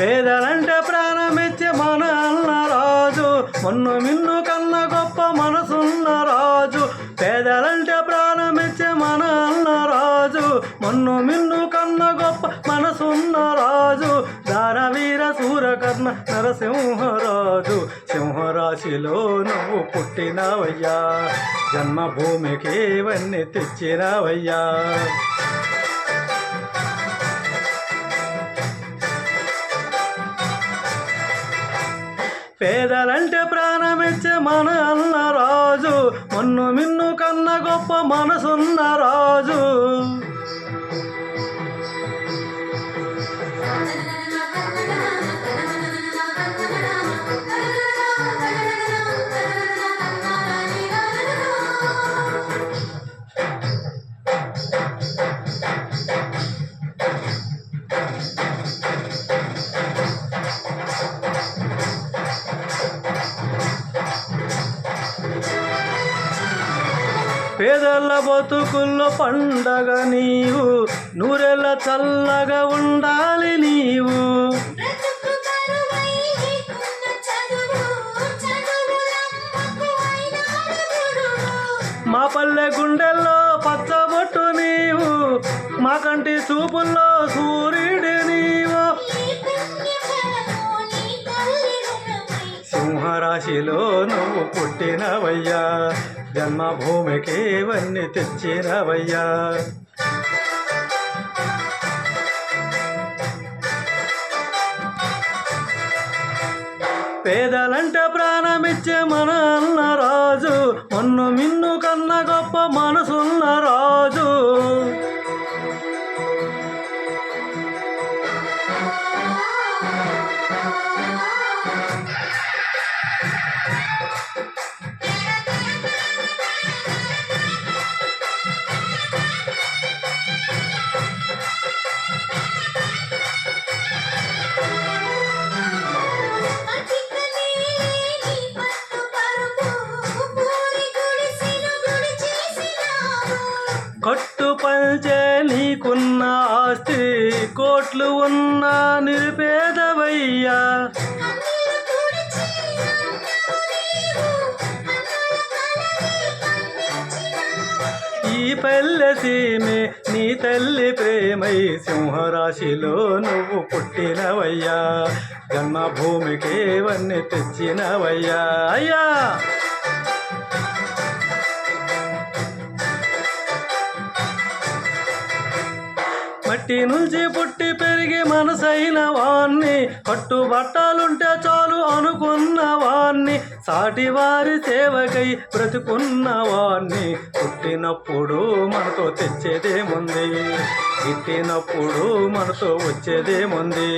పేదలంటే ప్రాణమిచ్చే మన అన్న రాజు, మొన్ను మిన్ను కన్న గొప్ప మనసున్న రాజు. పేదలంటే ప్రాణమిచ్చే మన అన్న రాజు, మొన్ను మిన్ను కన్న గొప్ప మనసున్న రాజు. దానవీర సూరకర్ణ నరసింహరాజు, సింహరాశిలో నువ్వు పుట్టినవయ్యా, జన్మభూమికి ఇవన్నీ తెచ్చినవయ్యా. పేదలంటే ప్రాణమిచ్చే మన అన్న రాజు, మొన్ను మిన్ను కన్న గొప్ప మనసున్న రాజు. పేదల బతుకుల్లో పండగ నీవు, నూరెళ్ళ చల్లగా ఉండాలి నీవు. మా పల్లె గుండెల్లో పచ్చబొట్టు నీవు, మా కంటి చూపుల్లో సూర్యుడి నీవు. సింహరాశిలో నువ్వు పుట్టినవయ్యా, జన్మభూమికి ఇవన్నీ తెచ్చినవయ్యా. పేదలంటే ప్రాణమిచ్చే మన అన్న రాజు, మొన్ను మిన్ను కన్న గొప్ప మనసున్న రాజు. కట్టు పంచే నీకున్న ఆస్తి, కోట్లు ఉన్న నిరుపేదవయ్యా. ఈ పల్లె సీమే నీ తల్లి ప్రేమై, సింహరాశిలో నువ్వు పుట్టినవయ్యా, జన్మభూమికి ఇవన్నీ తెచ్చినవయ్యా. అయ్యా మట్టి నుంచి పుట్టి పెరిగి మనసైన వాణ్ణి, కట్టుబట్టాలుంటే చాలు అనుకున్న వాణ్ణి, సాటివారి సేవకై బ్రతుకున్న వాణ్ణి. పుట్టినప్పుడు మనతో తెచ్చేదేముంది, ఇట్టినప్పుడు మనతో వచ్చేదేముంది.